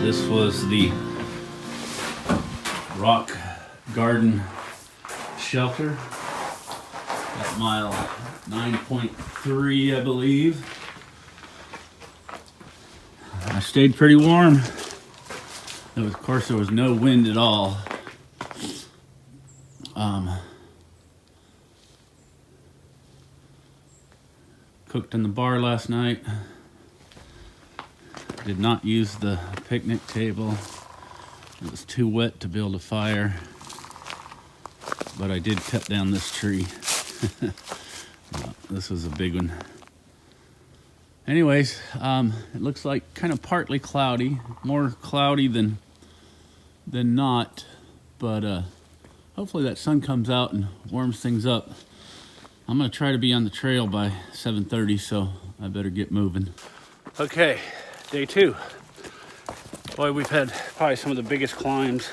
This was the rock garden shelter at mile 9.3, I believe. I stayed pretty warm. Of course, there was no wind at all. Cooked in the bar last night. Did not use the picnic table. It was too wet to build a fire. But I did cut down this tree. This was a big one. Anyways, it looks like kind of partly cloudy. More cloudy than not. But hopefully that sun comes out and warms things up. I'm gonna try to be on the trail by 7:30, so I better get moving. Okay, day 2. Boy, we've had probably some of the biggest climbs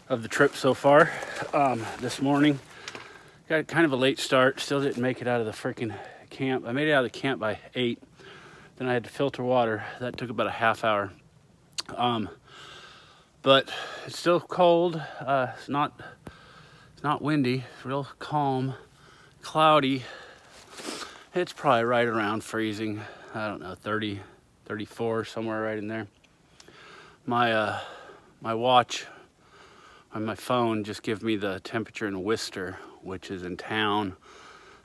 of the trip so far. This morning, got kind of a late start. Still didn't make it out of the freaking camp. I made it out of the camp by 8. Then I had to filter water. That took about a half hour. But it's still cold. It's not windy. It's real calm, cloudy. It's probably right around freezing. I don't know, 30, 34, somewhere right in there. My watch on my phone just gives me the temperature in Worcester, which is in town.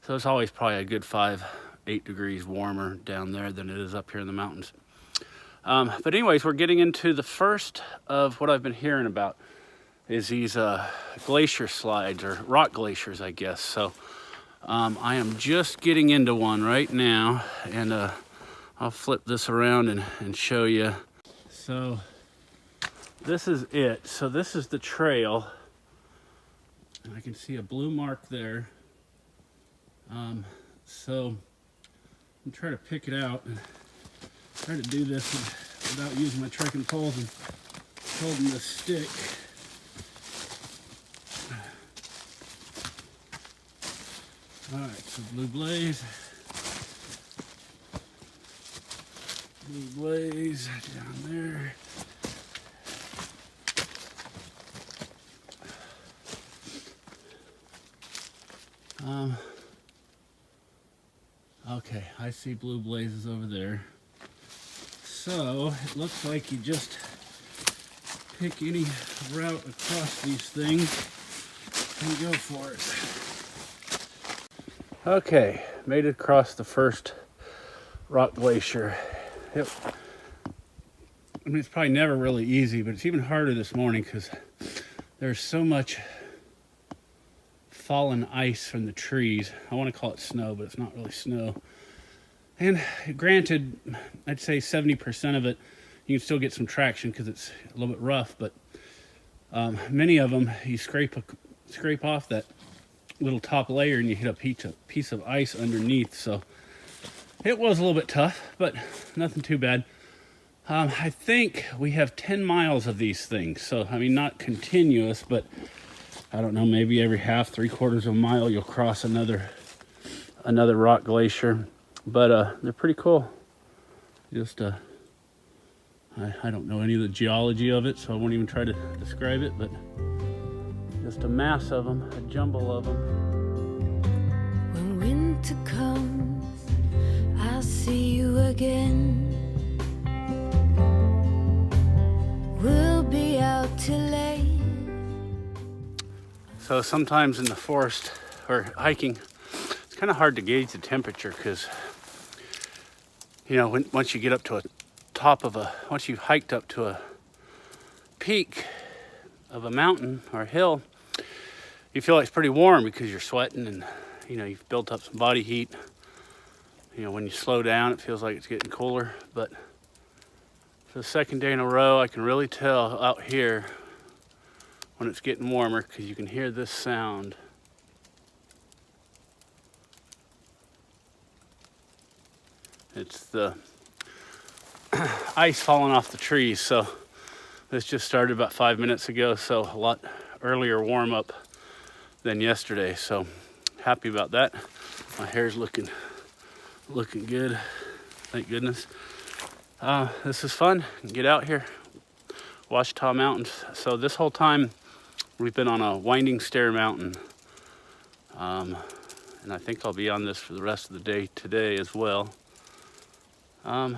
So it's always probably a good 5-8 degrees warmer down there than it is up here in the mountains. But anyways, we're getting into the first of what I've been hearing about is these glacier slides, or rock glaciers, I guess. So I am just getting into one right now, and I'll flip this around and show you. So this is it. So this is the trail, and I can see a blue mark there. So I'm trying to pick it out and try to do this without using my trekking poles and holding the stick. All right, so blue blaze down there. Okay, I see blue blazes over there. So it looks like you just pick any route across these things and go for it. Okay, made it across the first rock glacier. Yep. I mean, it's probably never really easy, but it's even harder this morning because there's so much fallen ice from the trees. I want to call it snow, but it's not really snow. And granted, I'd say 70% of it, you can still get some traction because it's a little bit rough, but many of them, you scrape off that little top layer and you hit a piece of ice underneath. So it was a little bit tough, but nothing too bad. I think we have 10 miles of these things. So, I mean, not continuous, but I don't know, maybe every half, 3/4 of a mile, you'll cross another rock glacier. But they're pretty cool. Just I don't know any of the geology of it, so I won't even try to describe it, but just a mass of them, a jumble of them. When winter comes, I'll see you again. We'll be out till late. So sometimes in the forest or hiking, it's kind of hard to gauge the temperature because, you know, once you get up to once you've hiked up to a peak of a mountain or a hill, you feel like it's pretty warm because you're sweating and, you know, you've built up some body heat. You know, when you slow down, it feels like it's getting cooler. But for the second day in a row, I can really tell out here when it's getting warmer because you can hear this sound. It's the ice falling off the trees. So this just started about 5 minutes ago, so a lot earlier warm up than yesterday. So happy about that. My hair's looking good, thank goodness. This is fun. Get out here, Ouachita Mountains. So this whole time we've been on a winding stair mountain. And I think I'll be on this for the rest of the day today as well. Having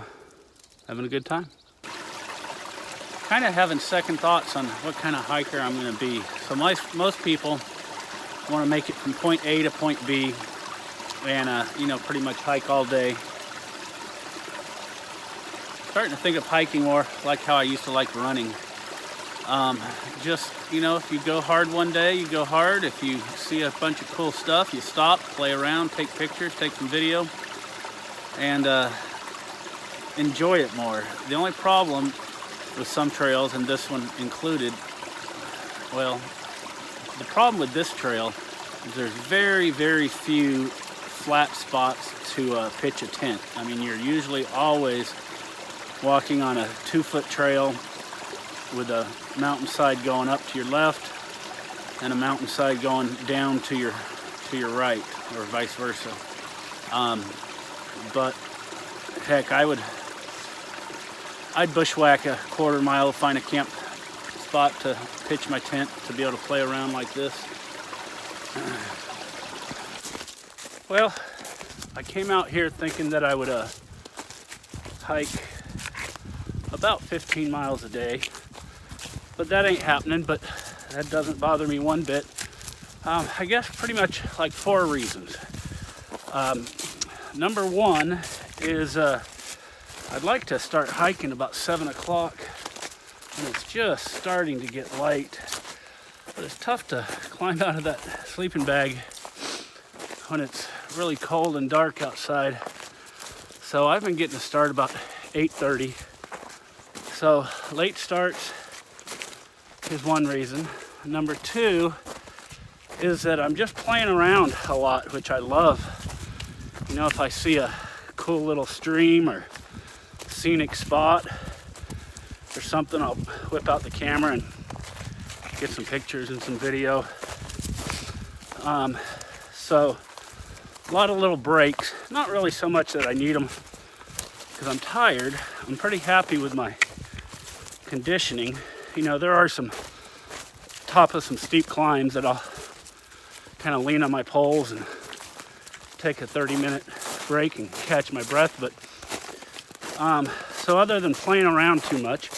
a good time. Kind of having second thoughts on what kind of hiker I'm going to be. So most people want to make it from point A to point B and you know, pretty much hike all day. Starting to think of hiking more like how I used to like running. Just, you know, if you go hard one day, you go hard. If you see a bunch of cool stuff, you stop, play around, take pictures, take some video, and enjoy it more. The only problem with some trails, and this one included, well, the problem with this trail is there's very, very few flat spots to pitch a tent. I mean, you're usually always walking on a 2-foot trail with a mountainside going up to your left and a mountainside going down to your right, or vice versa. But heck, I'd bushwhack a quarter mile to find a camp spot to pitch my tent to be able to play around like this. Well, I came out here thinking that I would hike about 15 miles a day, but that ain't happening. But that doesn't bother me one bit. I guess pretty much like 4 reasons. Number one is I'd like to start hiking about 7 o'clock when it's just starting to get light. But it's tough to climb out of that sleeping bag when it's really cold and dark outside. So I've been getting to start about 8:30. So late starts is one reason. Number 2 is that I'm just playing around a lot, which I love. You know, if I see a cool little stream or scenic spot or something, I'll whip out the camera and get some pictures and some video. So a lot of little breaks. Not really so much that I need them because I'm tired. I'm pretty happy with my conditioning. You know, there are some top of some steep climbs that I'll kind of lean on my poles and take a 30-minute break and catch my breath. But so other than playing around too much,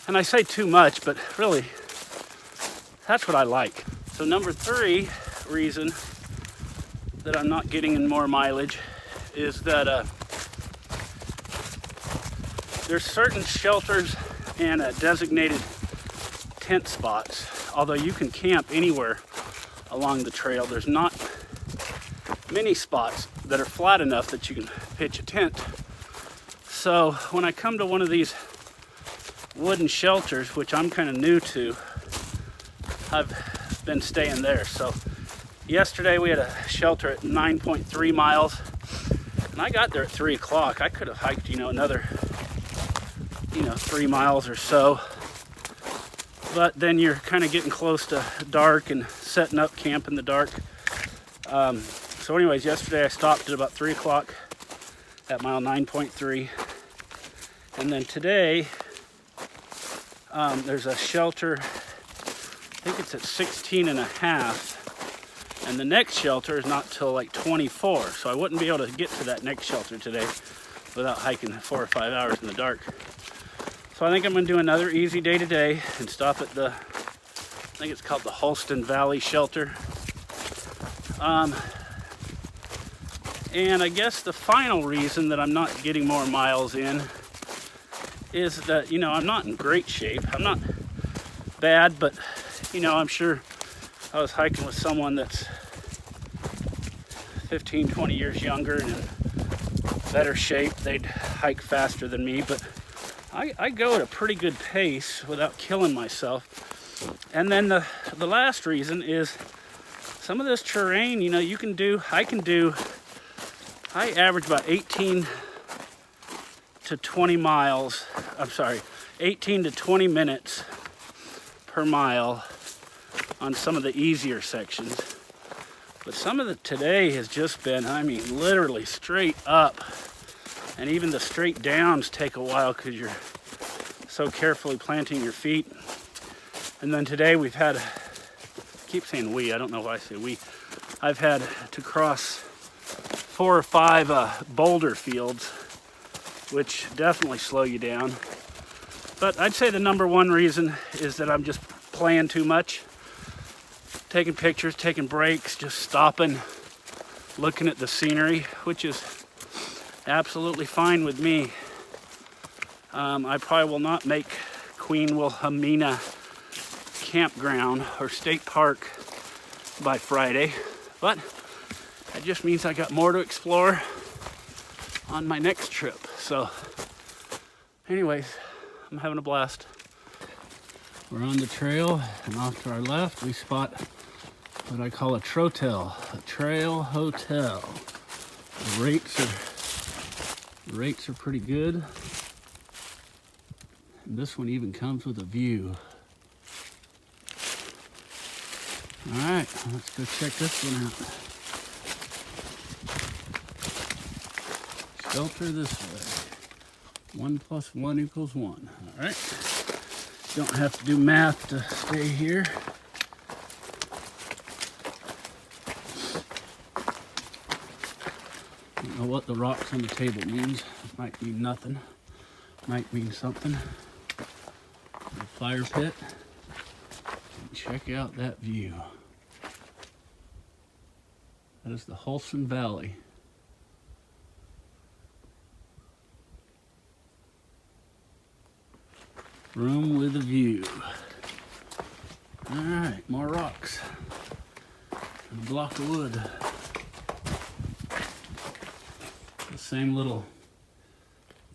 and I say too much, but really that's what I like. So number 3 reason that I'm not getting in more mileage is that there's certain shelters and designated tent spots. Although you can camp anywhere along the trail, there's not many spots that are flat enough that you can pitch a tent. So when I come to one of these wooden shelters, which I'm kind of new to, I've been staying there. So yesterday we had a shelter at 9.3 miles, and I got there at 3 o'clock. I could have hiked, you know, another 3 miles or so, but then you're kind of getting close to dark and setting up camp in the dark. So anyways, yesterday I stopped at about 3 o'clock at mile 9.3, and then today there's a shelter, I think it's at 16 and a half, and the next shelter is not till like 24, so I wouldn't be able to get to that next shelter today without hiking 4 or 5 hours in the dark. So I think I'm going to do another easy day today and stop at I think it's called the Holson Valley shelter. And I guess the final reason that I'm not getting more miles in is that, you know, I'm not in great shape. I'm not bad, but, you know, I'm sure if I was hiking with someone that's 15, 20 years younger and in better shape, they'd hike faster than me. But I go at a pretty good pace without killing myself. And then the last reason is some of this terrain, you know, I average about 18 to 20 miles, 18 to 20 minutes per mile on some of the easier sections. But some of today has just been, I mean, literally straight up And even the straight downs take a while because you're so carefully planting your feet. And then today we've had, I keep saying we, I don't know why I say we. I've had to cross 4 or 5 boulder fields, which definitely slow you down. But I'd say the number one reason is that I'm just playing too much. Taking pictures, taking breaks, just stopping, looking at the scenery, which is absolutely fine with me. I probably will not make Queen Wilhelmina campground or state park by Friday, but that just means I got more to explore on my next trip. So anyways, I'm having a blast. We're on the trail, and off to our left we spot what I call a trotel, a trail hotel. The rates are pretty good. And this one even comes with a view. All right, let's go check this one out. Shelter this way. 1 + 1 = 1. All right. Don't have to do math to stay here. Don't know what the rocks on the table means. It might mean nothing. Might mean something. The fire pit. And check out that view. That is the Holson Valley. Room with a view. All right, more rocks. And a block of wood. The same little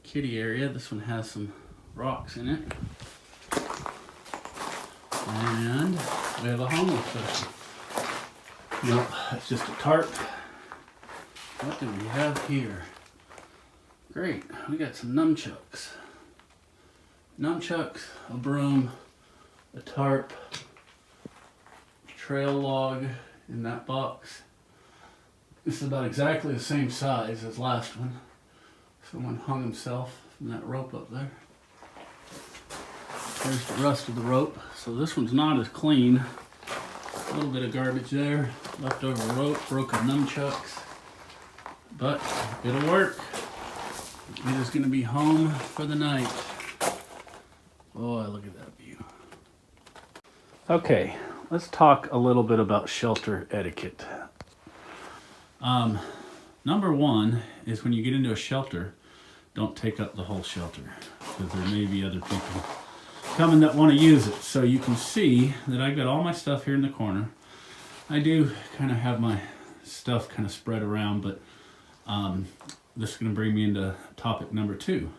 kiddie area. This one has some rocks in it. And we have a homeless person. Nope, that's just a tarp. What do we have here? Great, we got some nunchucks. Nunchucks, a broom, a tarp, trail log in that box. This is about exactly the same size as last one. Someone hung himself from that rope up there. There's the rest of the rope. So this one's not as clean. A little bit of garbage there, leftover rope, broken nunchucks. But it'll work. It is going to be home for the night. Boy, look at that view. Okay, let's talk a little bit about shelter etiquette. Number one is when you get into a shelter, don't take up the whole shelter, because there may be other people coming that want to use it. So you can see that I've got all my stuff here in the corner. I do kind of have my stuff kind of spread around, but this is going to bring me into topic number 2.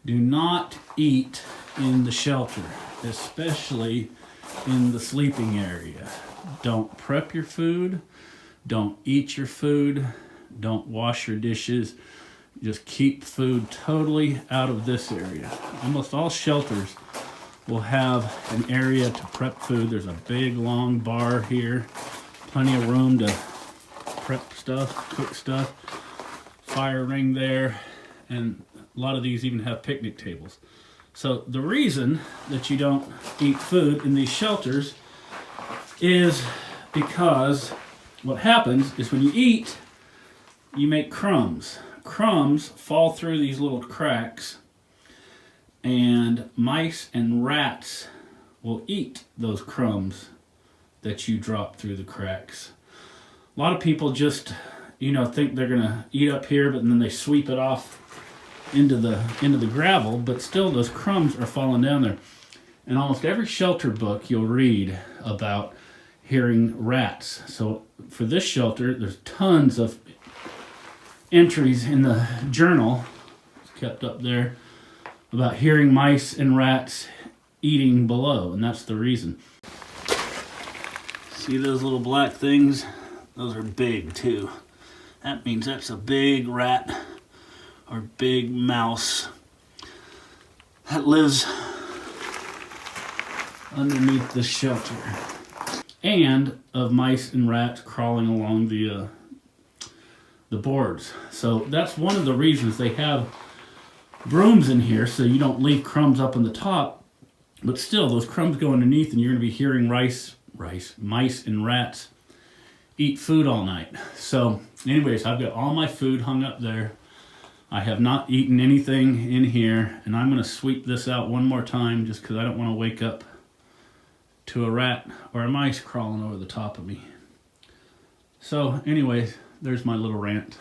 Do not eat in the shelter, especially in the sleeping area. Don't prep your food. Don't eat your food. Don't wash your dishes. Just keep food totally out of this area. Almost all shelters will have an area to prep food. There's a big long bar here. Plenty of room to prep stuff, cook stuff. Fire ring there. And a lot of these even have picnic tables. So the reason that you don't eat food in these shelters is because what happens is when you eat, you make crumbs. Crumbs fall through these little cracks, and mice and rats will eat those crumbs that you drop through the cracks. A lot of people just, think they're gonna eat up here, but then they sweep it off into the gravel, but still those crumbs are falling down there. In almost every shelter book you'll read about hearing rats. So for this shelter, there's tons of entries in the journal, it's kept up there, about hearing mice and rats eating below, and that's the reason. See those little black things? Those are big too. That means that's a big rat or big mouse that lives underneath the shelter. And of mice and rats crawling along the the boards. So that's one of the reasons they have brooms in here, so you don't leave crumbs up on the top. But still, those crumbs go underneath, and you're going to be hearing mice and rats eat food all night. So anyways, I've got all my food hung up there. I have not eaten anything in here, and I'm going to sweep this out one more time just because I don't want to wake up to a rat or a mice crawling over the top of me. So anyways, there's my little rant.